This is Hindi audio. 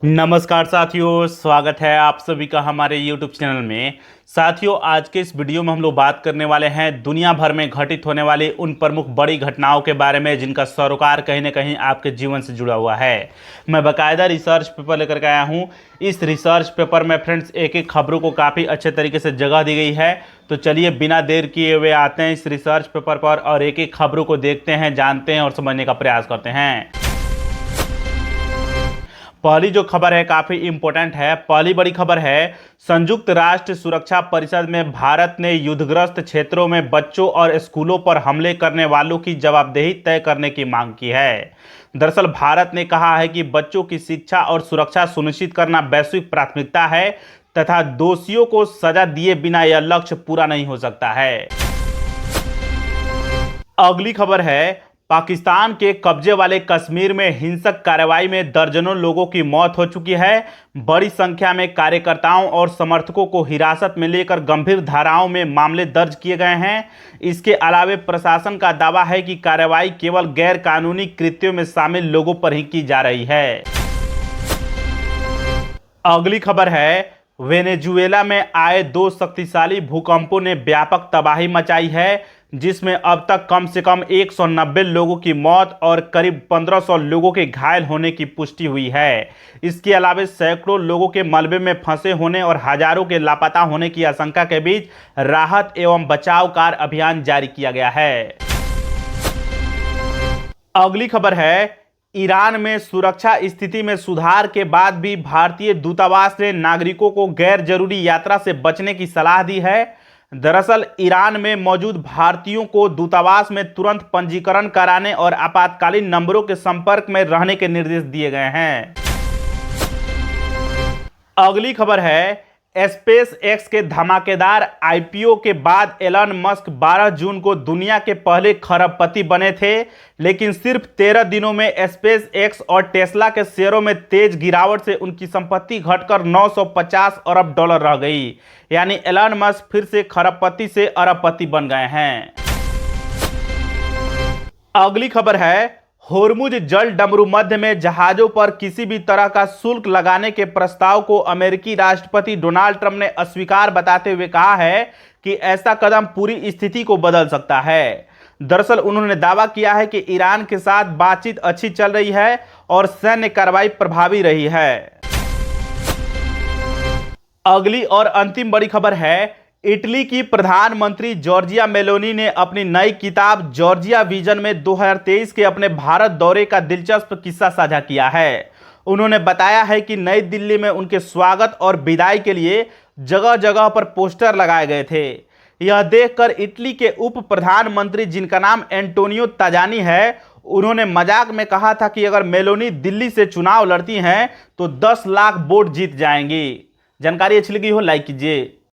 नमस्कार साथियों, स्वागत है आप सभी का हमारे YouTube चैनल में। साथियों, आज के इस वीडियो में हम लोग बात करने वाले हैं दुनिया भर में घटित होने वाली उन प्रमुख बड़ी घटनाओं के बारे में जिनका सरोकार कहीं ना कहीं आपके जीवन से जुड़ा हुआ है। मैं बाकायदा रिसर्च पेपर लेकर के आया हूं। इस रिसर्च पेपर में फ्रेंड्स एक एक खबरों को काफ़ी अच्छे तरीके से जगह दी गई है। तो चलिए बिना देर किए हुए आते हैं इस रिसर्च पेपर पर और एक एक खबरों को देखते हैं, जानते हैं और समझने का प्रयास करते हैं। पहली जो खबर है काफी इंपॉर्टेंट है। पहली बड़ी खबर है, संयुक्त राष्ट्र सुरक्षा परिषद में भारत ने युद्धग्रस्त क्षेत्रों में बच्चों और स्कूलों पर हमले करने वालों की जवाबदेही तय करने की मांग की है। दरअसल भारत ने कहा है कि बच्चों की शिक्षा और सुरक्षा सुनिश्चित करना वैश्विक प्राथमिकता है तथा दोषियों को सजा दिए बिना यह लक्ष्य पूरा नहीं हो सकता है। अगली खबर है, पाकिस्तान के कब्जे वाले कश्मीर में हिंसक कार्रवाई में दर्जनों लोगों की मौत हो चुकी है। बड़ी संख्या में कार्यकर्ताओं और समर्थकों को हिरासत में लेकर गंभीर धाराओं में मामले दर्ज किए गए हैं। इसके अलावा प्रशासन का दावा है कि कार्रवाई केवल गैर कानूनी कृत्यों में शामिल लोगों पर ही की जा रही है। अगली खबर है, वेनेजुएला में आए दो शक्तिशाली भूकंपों ने व्यापक तबाही मचाई है, जिसमें अब तक कम से कम 190 लोगों की मौत और करीब 1500 लोगों के घायल होने की पुष्टि हुई है। इसके अलावा सैकड़ों लोगों के मलबे में फंसे होने और हजारों के लापता होने की आशंका के बीच राहत एवं बचाव कार्य अभियान जारी किया गया है। अगली खबर है, ईरान में सुरक्षा स्थिति में सुधार के बाद भी भारतीय दूतावास ने नागरिकों को गैर जरूरी यात्रा से बचने की सलाह दी है। दरअसल ईरान में मौजूद भारतीयों को दूतावास में तुरंत पंजीकरण कराने और आपातकालीन नंबरों के संपर्क में रहने के निर्देश दिए गए हैं। अगली खबर है, स्पेस एक्स के धमाकेदार आईपीओ के बाद एलन मस्क 12 जून को दुनिया के पहले खरबपति बने थे, लेकिन सिर्फ 13 दिनों में स्पेस एक्स और टेस्ला के शेयरों में तेज गिरावट से उनकी संपत्ति घटकर 950 अरब डॉलर रह गई। यानी एलन मस्क फिर से खरबपति से अरबपति बन गए हैं। अगली खबर है, होर्मुज जल डमरू मध्य में जहाजों पर किसी भी तरह का शुल्क लगाने के प्रस्ताव को अमेरिकी राष्ट्रपति डोनाल्ड ट्रंप ने अस्वीकार बताते हुए कहा है कि ऐसा कदम पूरी स्थिति को बदल सकता है। दरअसल उन्होंने दावा किया है कि ईरान के साथ बातचीत अच्छी चल रही है और सैन्य कार्रवाई प्रभावी रही है। अगली और अंतिम बड़ी खबर है, इटली की प्रधानमंत्री जॉर्जिया मेलोनी ने अपनी नई किताब जॉर्जिया विजन में 2023 के अपने भारत दौरे का दिलचस्प किस्सा साझा किया है। उन्होंने बताया है कि नई दिल्ली में उनके स्वागत और विदाई के लिए जगह जगह पर पोस्टर लगाए गए थे। यह देखकर इटली के उप प्रधानमंत्री, जिनका नाम एंटोनियो ताजानी है, उन्होंने मजाक में कहा था कि अगर मेलोनी दिल्ली से चुनाव लड़ती हैं तो 10 लाख वोट जीत जाएंगी। जानकारी अच्छी लगी हो लाइक कीजिए।